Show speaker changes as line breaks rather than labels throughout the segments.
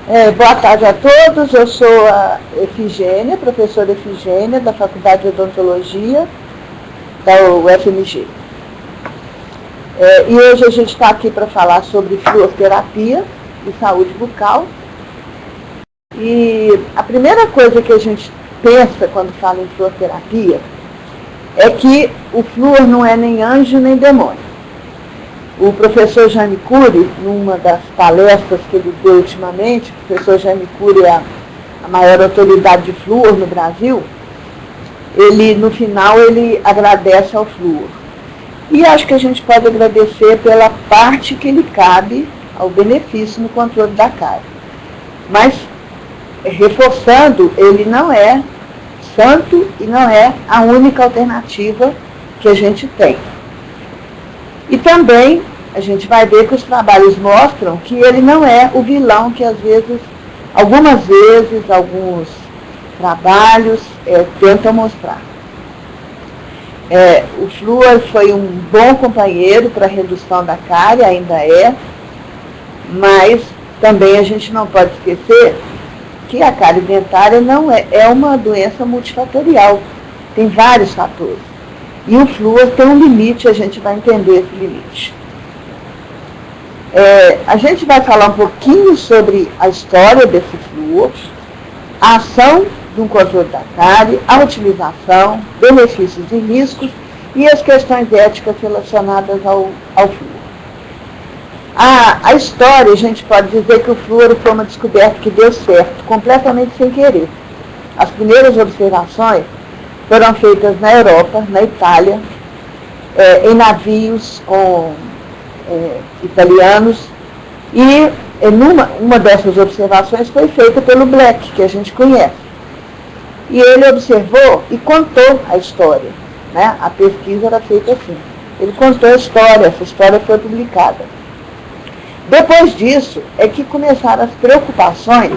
Boa tarde a todos, eu sou a Efigênia, professora Efigênia, da Faculdade de Odontologia da UFMG. E hoje a gente está aqui para falar sobre fluoroterapia e saúde bucal. E a primeira coisa que a gente pensa quando fala em fluoroterapia é que o flúor não é nem anjo nem demônio. O professor Jaime Cury, numa das palestras que ele deu ultimamente, o professor Jaime Cury é a maior autoridade de flúor no Brasil, no final ele agradece ao flúor. E acho que a gente pode agradecer pela parte que ele cabe ao benefício no controle da cárie. Mas, reforçando, ele não é santo e não é a única alternativa que a gente tem. E também a gente vai ver que os trabalhos mostram que ele não é o vilão que algumas vezes, alguns trabalhos tentam mostrar. O flúor foi um bom companheiro para a redução da cárie, ainda é, mas também a gente não pode esquecer que a cárie dentária não é uma doença multifatorial, tem vários fatores. E o flúor tem um limite, a gente vai entender esse limite. A gente vai falar um pouquinho sobre a história desse flúor, a ação do controle da cárie, a utilização, benefícios e riscos e as questões éticas relacionadas ao flúor. A história, a gente pode dizer que o flúor foi uma descoberta que deu certo, completamente sem querer. As primeiras observações foram feitas na Europa, na Itália, em navios italianos, e uma dessas observações foi feita pelo Black, que a gente conhece. E ele observou e contou a história, né? A pesquisa era feita assim. Ele contou a história, essa história foi publicada. Depois disso, é que começaram as preocupações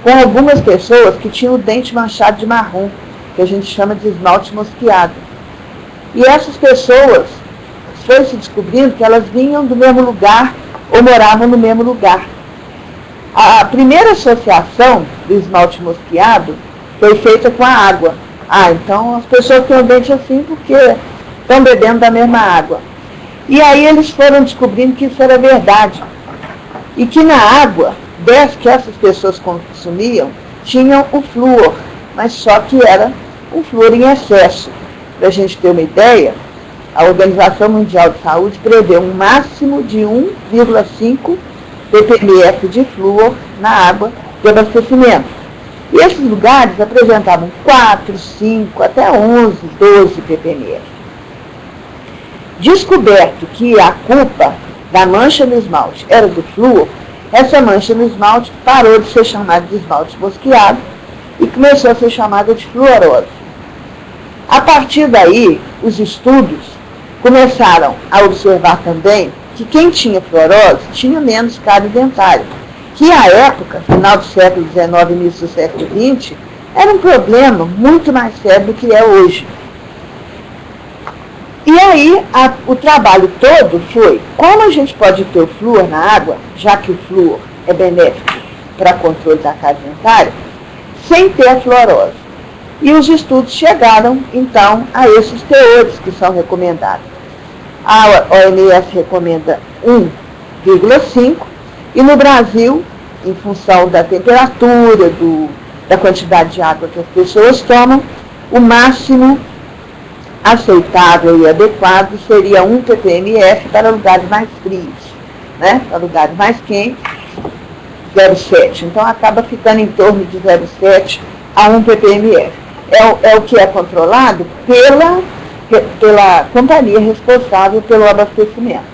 com algumas pessoas que tinham o dente manchado de marrom, que a gente chama de esmalte mosqueado. E essas pessoas, foi se descobrindo que elas vinham do mesmo lugar ou moravam no mesmo lugar. A primeira associação do esmalte mosqueado foi feita com a água. Então as pessoas têm o dente assim porque estão bebendo da mesma água. E aí eles foram descobrindo que isso era verdade. E que na água, que essas pessoas consumiam, tinham o flúor, mas só que era um flúor em excesso. Para a gente ter uma ideia, a Organização Mundial de Saúde prevê um máximo de 1,5 ppmf de flúor na água de abastecimento. E esses lugares apresentavam 4, 5, até 11, 12 ppmf. Descoberto que a culpa da mancha no esmalte era do flúor, essa mancha no esmalte parou de ser chamada de esmalte mosqueado e começou a ser chamada de fluorose. A partir daí, os estudos começaram a observar também que quem tinha fluorose tinha menos cárie dentária, que à época, final do século XIX e início do século XX, era um problema muito mais sério do que é hoje. E aí, o trabalho todo foi como a gente pode ter o flúor na água, já que o flúor é benéfico para controle da cárie dentária, sem ter a fluorose. E os estudos chegaram, então, a esses teores que são recomendados. A OMS recomenda 1,5, e no Brasil, em função da temperatura, da quantidade de água que as pessoas tomam, o máximo aceitável e adequado seria 1 ppmf para lugares mais frios, né? Para lugares mais quentes, 0,7. Então acaba ficando em torno de 0,7 a 1 ppmf. É o que é controlado pela companhia responsável pelo abastecimento.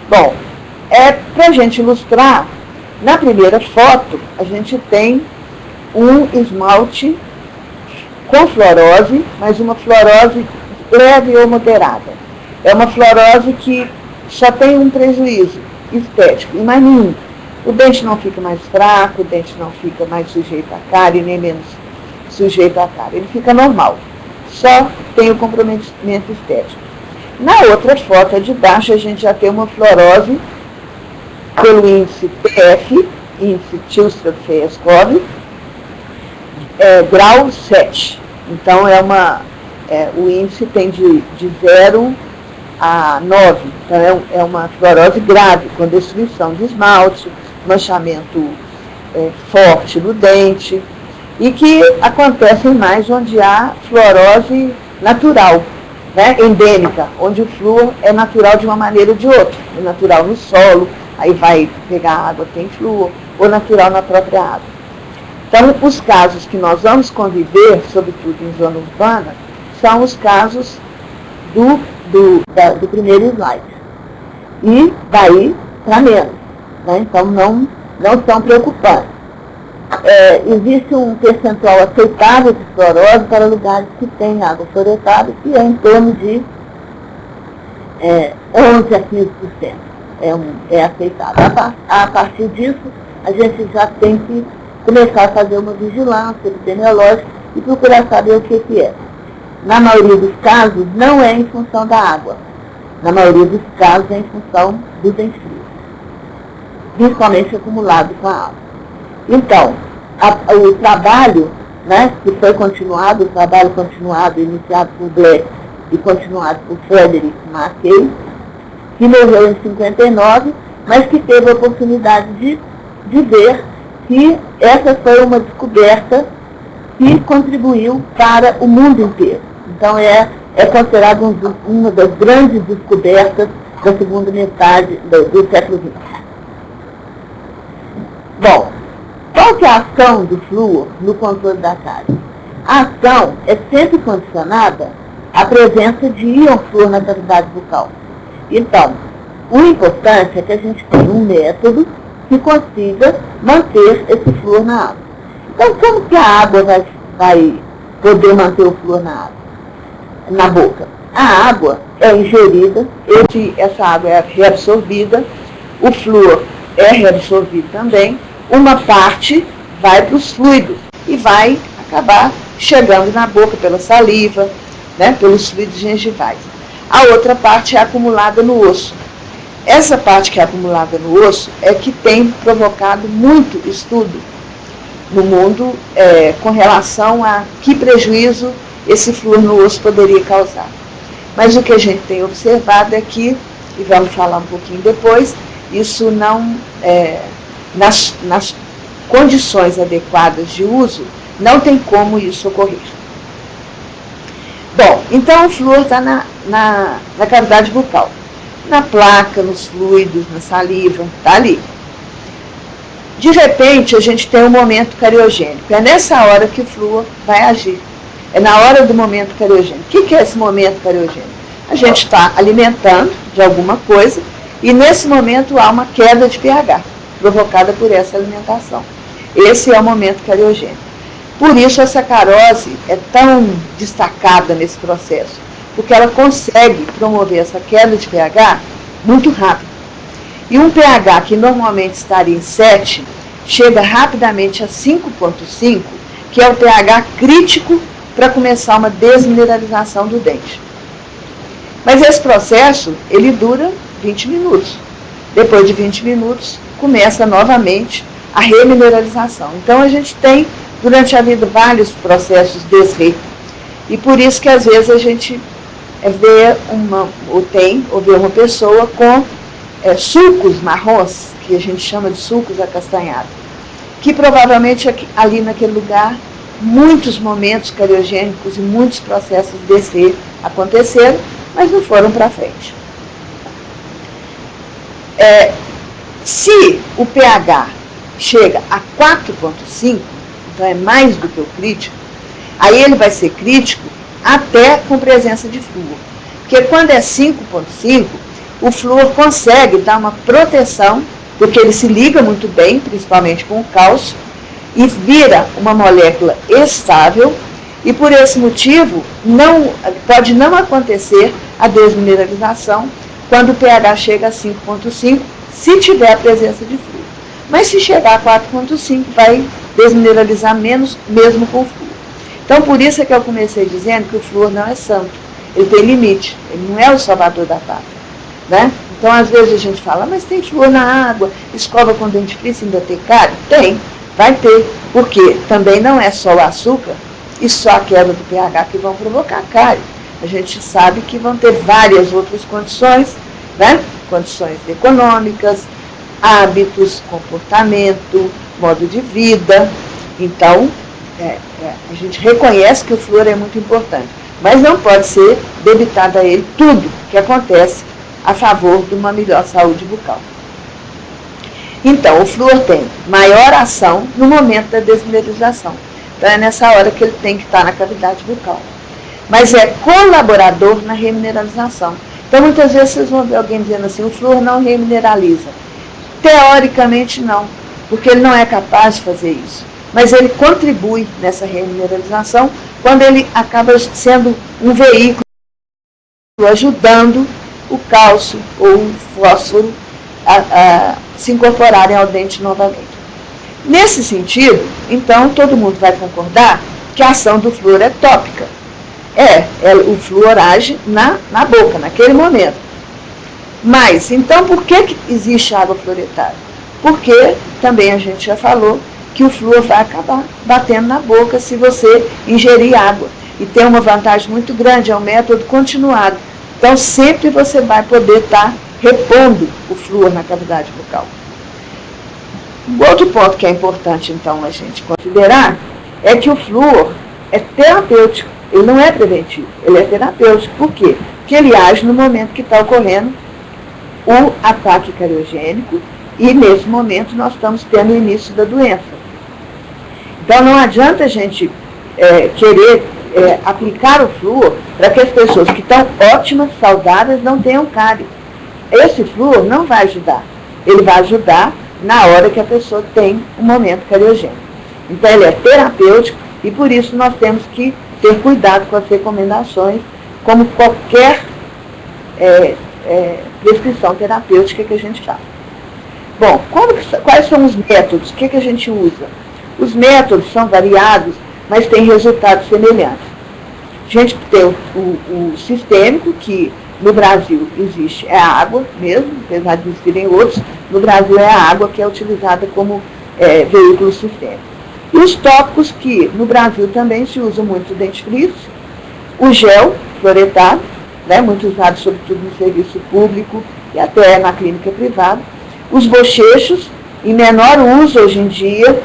Bom, para a gente ilustrar, na primeira foto, a gente tem um esmalte com fluorose, mas uma fluorose leve ou moderada. É uma fluorose que só tem um prejuízo estético, e mais nenhum. O dente não fica mais fraco, o dente não fica mais sujeito à cárie, nem menos sujeito à cárie. Ele fica normal, só tem o comprometimento estético. Na outra foto de baixo, a gente já tem uma fluorose pelo índice PF, índice Tillström-Feyerskov, grau 7. Então, o índice tem de 0 a 9. Então, é uma fluorose grave, com destruição de esmalte, manchamento forte no dente, e que acontecem mais onde há fluorose natural, né, endêmica, onde o flúor é natural de uma maneira ou de outra. É natural no solo, aí vai pegar água, tem flúor, ou natural na própria água. Então, os casos que nós vamos conviver, sobretudo em zona urbana, são os casos do primeiro slide. E daí para menos, né? Então, não são preocupantes. Existe um percentual aceitável de fluorose para lugares que têm água fluoretada, que é em torno de 11 a 15%. É aceitável. A partir disso, a gente já tem que começar a fazer uma vigilância epidemiológica e procurar saber o que é. Na maioria dos casos, não é em função da água. Na maioria dos casos, é em função dos enfrios, principalmente acumulado com a água. Então, o trabalho, né, que foi continuado, o trabalho continuado, iniciado por Black e continuado por Frederick Mackay, que morreu em 59, mas que teve a oportunidade de ver que essa foi uma descoberta que contribuiu para o mundo inteiro. Então, é considerado uma das grandes descobertas da segunda metade do século XX. Bom, qual que é a ação do flúor no controle da cárie? A ação é sempre condicionada à presença de íon flúor na cavidade bucal. Então, o importante é que a gente tenha um método que consiga manter esse flúor na água. Então, como que a água vai poder manter o flúor na boca? A água é ingerida, essa água é reabsorvida, o flúor é reabsorvido também, uma parte vai para os fluidos e vai acabar chegando na boca pela saliva, né, pelos fluidos gengivais. A outra parte é acumulada no osso. Essa parte que é acumulada no osso é que tem provocado muito estudo no mundo com relação a que prejuízo esse flúor no osso poderia causar. Mas o que a gente tem observado é que, e vamos falar um pouquinho depois, isso não, nas condições adequadas de uso, não tem como isso ocorrer. Bom, então o flúor está na cavidade bucal, na placa, nos fluidos, na saliva, está ali. De repente, a gente tem um momento cariogênico. É nessa hora que o flúor vai agir. É na hora do momento cariogênico. O que é esse momento cariogênico? A gente está alimentando de alguma coisa e nesse momento há uma queda de pH provocada por essa alimentação. Esse é o momento cariogênico. Por isso a sacarose é tão destacada nesse processo, porque ela consegue promover essa queda de pH muito rápido. E um pH que normalmente estaria em 7, chega rapidamente a 5,5, que é o pH crítico para começar uma desmineralização do dente. Mas esse processo, ele dura 20 minutos. Depois de 20 minutos, começa novamente a remineralização. Então, a gente tem, durante a vida, vários processos desse jeito. E por isso que, às vezes, a gente vê uma pessoa com sulcos marrons, que a gente chama de sulcos acastanhados, que provavelmente ali naquele lugar, muitos momentos cariogênicos e muitos processos desse aconteceram, mas não foram para frente. Se o pH chega a 4,5, então é mais do que o crítico, aí ele vai ser crítico até com presença de flúor. Porque quando é 5,5, o flúor consegue dar uma proteção, porque ele se liga muito bem, principalmente com o cálcio, e vira uma molécula estável, e por esse motivo pode não acontecer a desmineralização quando o pH chega a 5,5, se tiver a presença de flúor. Mas se chegar a 4,5, vai desmineralizar menos, mesmo com flúor. Então, por isso é que eu comecei dizendo que o flúor não é santo. Ele tem limite, ele não é o salvador da pátria, né? Então, às vezes a gente fala, mas tem flúor na água, escova com dentifrício ainda tem cárie? Tem, vai ter, porque também não é só o açúcar e só a queda do pH que vão provocar cárie. A gente sabe que vão ter várias outras condições, né? Condições econômicas, hábitos, comportamento, modo de vida. Então, a gente reconhece que o flúor é muito importante, mas não pode ser debitado a ele tudo que acontece a favor de uma melhor saúde bucal. Então, o flúor tem maior ação no momento da desmineralização. Então, é nessa hora que ele tem que estar na cavidade bucal. Mas é colaborador na remineralização. Então, muitas vezes vocês vão ver alguém dizendo assim, o flúor não remineraliza. Teoricamente, não, porque ele não é capaz de fazer isso. Mas ele contribui nessa remineralização quando ele acaba sendo um veículo ajudando o cálcio ou o fósforo a se incorporarem ao dente novamente. Nesse sentido, então, todo mundo vai concordar que a ação do flúor é tópica. O flúor age na boca, naquele momento. Mas, então, por que existe água fluoretada? Porque, também a gente já falou, que o flúor vai acabar batendo na boca se você ingerir água. E tem uma vantagem muito grande, é um método continuado. Então, sempre você vai poder estar repondo o flúor na cavidade bucal. Um outro ponto que é importante, então, a gente considerar é que o flúor é terapêutico, ele não é preventivo, ele é terapêutico. Por quê? Porque ele age no momento que está ocorrendo o ataque cariogênico e, nesse momento, nós estamos tendo o início da doença. Então, não adianta a gente querer aplicar o flúor para que as pessoas que estão ótimas, saudáveis, não tenham cárie. Esse flúor não vai ajudar. Ele vai ajudar na hora que a pessoa tem um momento cariogênico. Então, ele é terapêutico e, por isso, nós temos que ter cuidado com as recomendações, como qualquer prescrição terapêutica que a gente faz. Bom, quais são os métodos? O que a gente usa? Os métodos são variados, mas têm resultados semelhantes. A gente tem o sistêmico, que no Brasil existe, é a água mesmo, apesar de existirem outros, no Brasil é a água que é utilizada como veículo sistêmico. E os tópicos, que no Brasil também se usa muito dentifrício, o gel fluoretado, né, muito usado sobretudo no serviço público e até na clínica privada, os bochechos, em menor uso hoje em dia,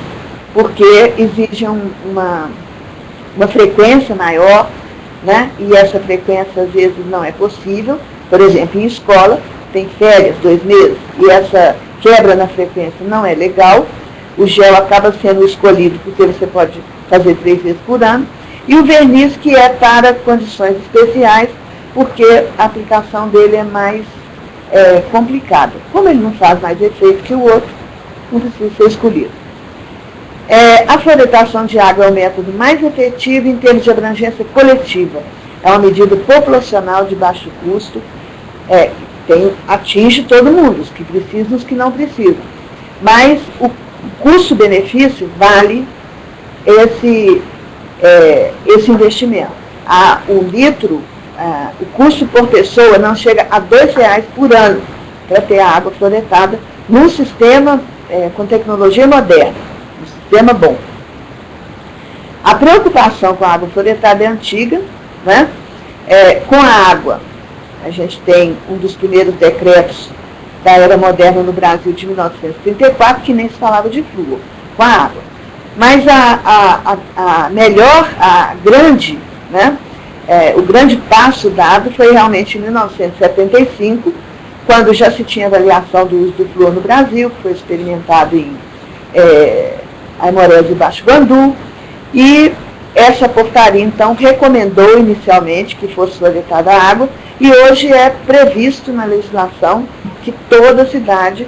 porque exigem uma frequência maior, né? E essa frequência às vezes não é possível. Por exemplo, em escola, tem férias, 2 meses, e essa quebra na frequência não é legal. O gel acaba sendo escolhido porque você pode fazer 3 vezes por ano. E o verniz, que é para condições especiais, porque a aplicação dele é mais complicada. Como ele não faz mais efeito que o outro, não precisa ser escolhido. A fluoretação de água é o método mais efetivo em termos de abrangência coletiva. É uma medida populacional de baixo custo, atinge todo mundo, os que precisam e os que não precisam. Mas o custo-benefício vale esse investimento. O litro, o custo por pessoa não chega a R$2 por ano para ter a água fluoretada num sistema com tecnologia moderna. Sistema bom. A preocupação com a água fluoretada é antiga, né? Com a água, a gente tem um dos primeiros decretos da era moderna no Brasil de 1934, que nem se falava de flúor, com a água. Mas o grande passo dado foi realmente em 1975, quando já se tinha avaliação do uso do flúor no Brasil, que foi experimentado em Aimorés e Baixo Guandu, e essa portaria, então, recomendou inicialmente que fosse fluoretada a água, e hoje é previsto na legislação que toda cidade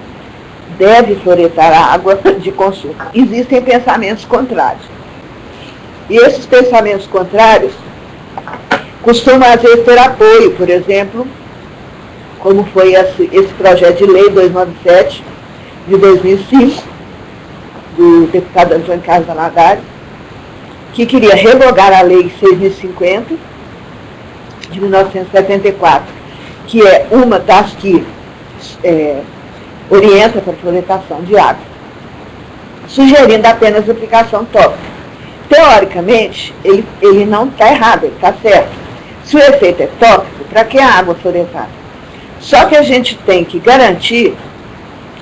deve fluoretar a água de consumo. Existem pensamentos contrários. E esses pensamentos contrários costumam, às vezes, ter apoio, por exemplo, como foi esse projeto de lei 297 de 2005, do deputado Antônio Carlos Valadares, que queria revogar a lei 6.050, de 1974, que é uma das que orienta para a fluoretação de água, sugerindo apenas a aplicação tópica. Teoricamente, ele não está errado, ele está certo. Se o efeito é tópico, para que a água fluoretada? Só que a gente tem que garantir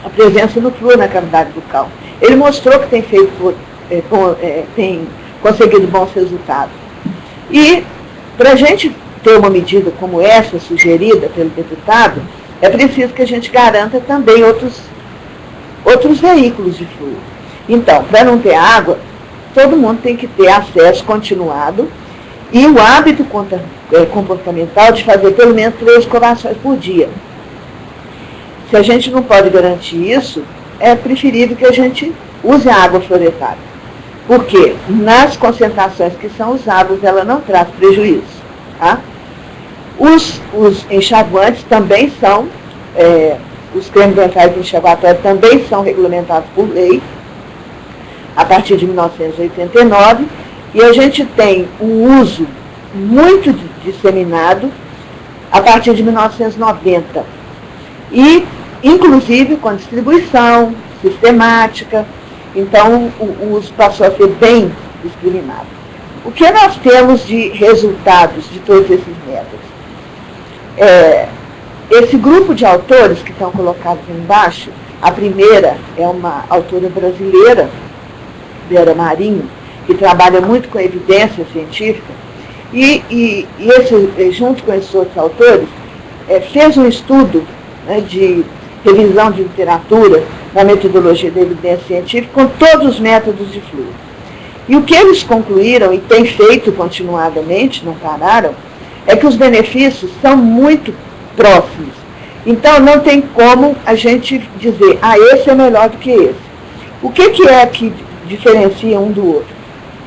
a presença do flúor na cavidade bucal. Ele mostrou que tem conseguido bons resultados. E, para a gente ter uma medida como essa, sugerida pelo deputado, é preciso que a gente garanta também outros veículos de flúor. Então, para não ter água, todo mundo tem que ter acesso continuado e o hábito comportamental de fazer pelo menos 3 escovações por dia. Se a gente não pode garantir isso, é preferível que a gente use a água fluoretada. Porque nas concentrações que são usadas, ela não traz prejuízo. Tá? Os enxaguantes também são, os cremes dentais enxaguatórios também são regulamentados por lei, a partir de 1989, e a gente tem um uso muito disseminado a partir de 1990. E, inclusive, com distribuição sistemática, então o uso passou a ser bem discriminado. O que nós temos de resultados de todos esses métodos? Esse grupo de autores que estão colocados embaixo, a primeira é uma autora brasileira, Vera Marinho, que trabalha muito com evidência científica, e esse, junto com esses outros autores, fez um estudo, né, de revisão de literatura na metodologia da evidência científica com todos os métodos de flúor. E o que eles concluíram, e têm feito continuadamente, não pararam, é que os benefícios são muito próximos. Então, não tem como a gente dizer, esse é melhor do que esse. O que é que diferencia um do outro?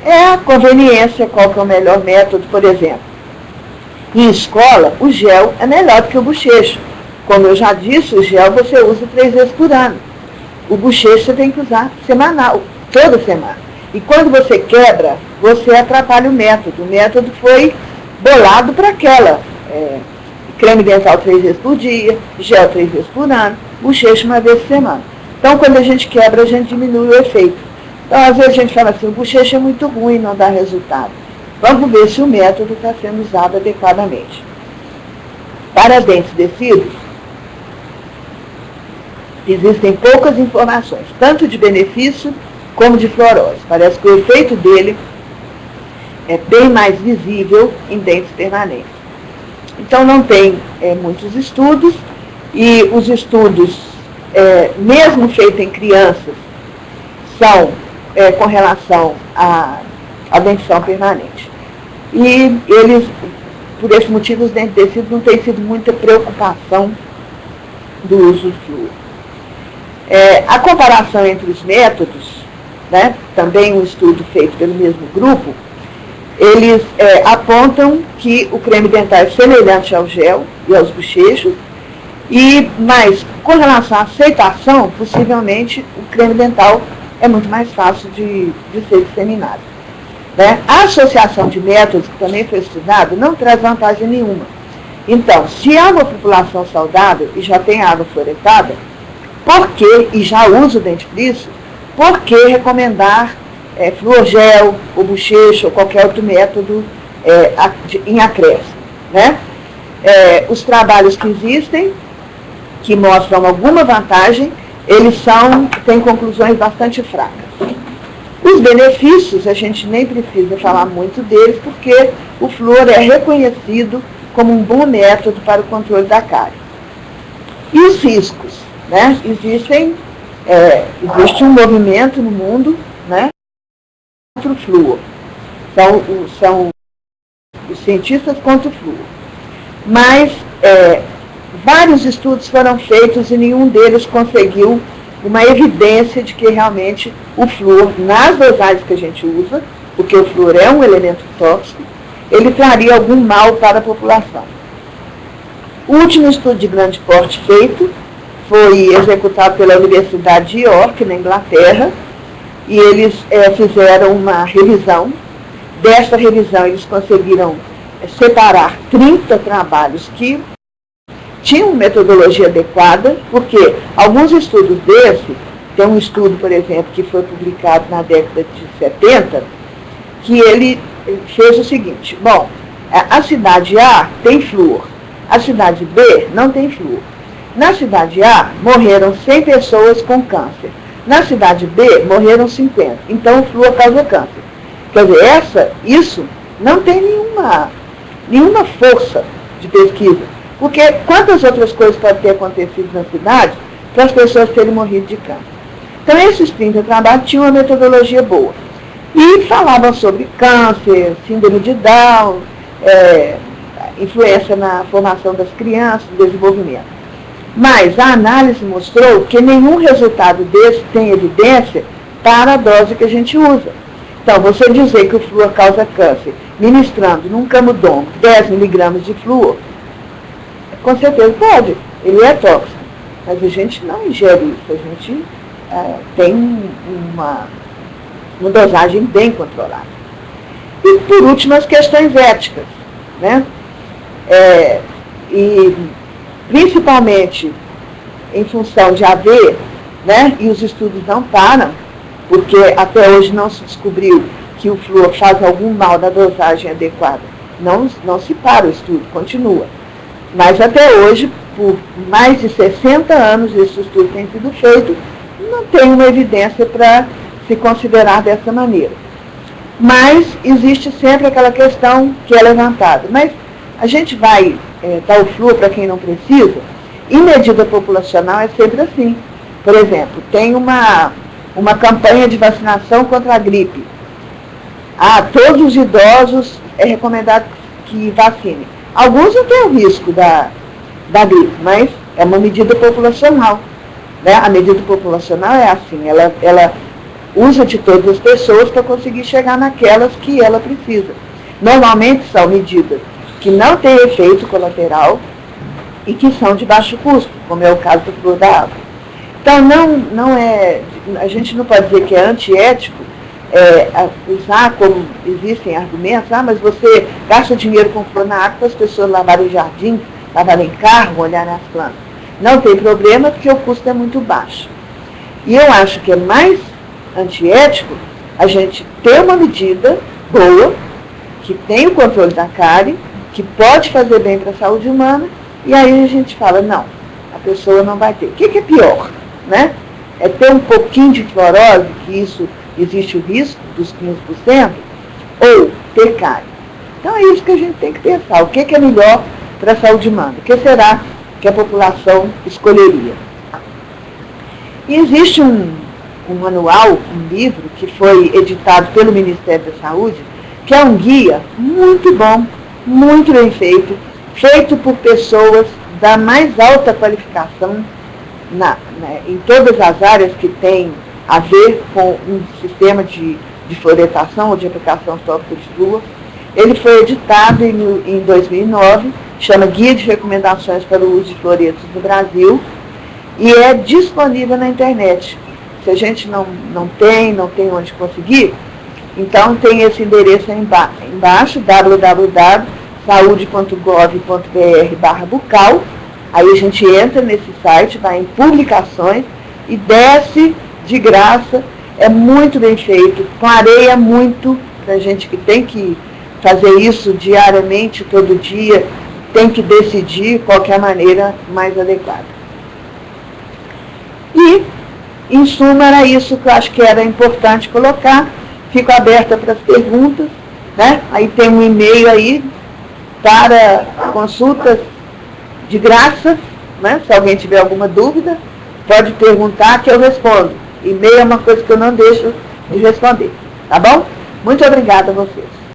É a conveniência, qual que é o melhor método, por exemplo. Em escola, o gel é melhor do que o bochecho. Como eu já disse, o gel você usa 3 vezes por ano. O bochecho você tem que usar semanal, toda semana. E quando você quebra, você atrapalha o método. O método foi bolado para aquela. Creme dental 3 vezes por dia, gel 3 vezes por ano, bochecho 1 vez por semana. Então, quando a gente quebra, a gente diminui o efeito. Então, às vezes a gente fala assim, o bochecho é muito ruim, não dá resultado. Vamos ver se o método está sendo usado adequadamente. Para dentes descidos, existem poucas informações, tanto de benefício como de fluorose. Parece que o efeito dele é bem mais visível em dentes permanentes. Então, não tem muitos estudos, e os estudos, mesmo feitos em crianças, são com relação à dentição permanente. E eles, por esse motivo, os dentes descidos não têm sido muita preocupação do uso do flúor. A comparação entre os métodos, né, também um estudo feito pelo mesmo grupo, eles apontam que o creme dental é semelhante ao gel e aos bochechos, mas com relação à aceitação, possivelmente o creme dental é muito mais fácil de ser disseminado. Né? A associação de métodos, que também foi estudado, não traz vantagem nenhuma. Então, se há uma população saudável e já tem água fluoretada, por que, e já usa o dentifrício, por que recomendar fluorgel, ou bochecho, ou qualquer outro método em acréscimo? Né? Os trabalhos que existem, que mostram alguma vantagem, eles têm conclusões bastante fracas. Os benefícios, a gente nem precisa falar muito deles, porque o flúor é reconhecido como um bom método para o controle da cárie. E os riscos? Né? Existe um movimento no mundo, né, contra o flúor. São os cientistas contra o flúor. Mas vários estudos foram feitos e nenhum deles conseguiu uma evidência de que realmente o flúor, nas dosagens que a gente usa, porque o flúor é um elemento tóxico, ele traria algum mal para a população. O último estudo de grande porte feito foi executado pela Universidade de York, na Inglaterra, e eles fizeram uma revisão. Dessa revisão, eles conseguiram separar 30 trabalhos que tinha uma metodologia adequada, porque alguns estudos tem um estudo, por exemplo, que foi publicado na década de 70, que ele fez o seguinte: bom, a cidade A tem flúor, a cidade B não tem flúor. Na cidade A, morreram 100 pessoas com câncer. Na cidade B, morreram 50. Então, o flúor causa câncer. Quer dizer, isso não tem nenhuma força de pesquisa. Porque quantas outras coisas podem ter acontecido na cidade para as pessoas terem morrido de câncer? Então, esses 30 trabalhos tinham uma metodologia boa. E falavam sobre câncer, síndrome de Down, influência na formação das crianças, desenvolvimento. Mas a análise mostrou que nenhum resultado desse tem evidência para a dose que a gente usa. Então, você dizer que o flúor causa câncer, ministrando num camundongo 10 miligramas de flúor, com certeza pode, ele é tóxico. Mas a gente não ingere isso, a gente tem uma dosagem bem controlada. E, por último, as questões éticas, né? E principalmente em função de haver, né, e os estudos não param, porque até hoje não se descobriu que o flúor faz algum mal na dosagem adequada. Não se para o estudo, continua. Mas até hoje, por mais de 60 anos, esse estudo tem sido feito, não tem uma evidência para se considerar dessa maneira. Mas existe sempre aquela questão que é levantada. Mas a gente vai dar o flúor para quem não precisa? Em medida populacional é sempre assim. Por exemplo, tem uma campanha de vacinação contra a gripe. Todos os idosos é recomendado que vacinem. Alguns não têm o risco da gripe, mas é uma medida populacional. Né? A medida populacional é assim, ela usa de todas as pessoas para conseguir chegar naquelas que ela precisa. Normalmente são medidas que não têm efeito colateral e que são de baixo custo, como é o caso do flúor da água. Então, a gente não pode dizer que é antiético usar, como existem argumentos, mas você gasta dinheiro com flúor na água para as pessoas lavarem jardim, lavarem carro, olharem as plantas. Não tem problema, porque o custo é muito baixo. E eu acho que é mais antiético a gente ter uma medida boa, que tem o controle da cárie, que pode fazer bem para a saúde humana, e aí a gente fala, não, a pessoa não vai ter. O que é pior? Né? É ter um pouquinho de fluorose, que isso existe o risco dos 15%, ou ter cárie. Então é isso que a gente tem que pensar. O que é melhor para a saúde humana? O que será que a população escolheria? E existe um manual, um livro, que foi editado pelo Ministério da Saúde, que é um guia muito bom, muito bem feito por pessoas da mais alta qualificação em todas as áreas que têm a ver com um sistema de fluoretação ou de aplicação tópica de flúor. Ele foi editado em 2009, chama Guia de Recomendações para o Uso de Fluoretos no Brasil, e é disponível na internet. Se a gente não tem onde conseguir, então tem esse endereço aí embaixo, www.saude.gov.br/bucal. Aí a gente entra nesse site, vai em publicações e desce de graça. É muito bem feito, clareia muito para a gente que tem que fazer isso diariamente, todo dia, tem que decidir qual que é a maneira mais adequada. E, em suma, era isso que eu acho que era importante colocar. Fico aberta para as perguntas, né? Aí tem um e-mail aí para consultas de graça, né? Se alguém tiver alguma dúvida, pode perguntar que eu respondo. E-mail é uma coisa que eu não deixo de responder, tá bom? Muito obrigada a vocês.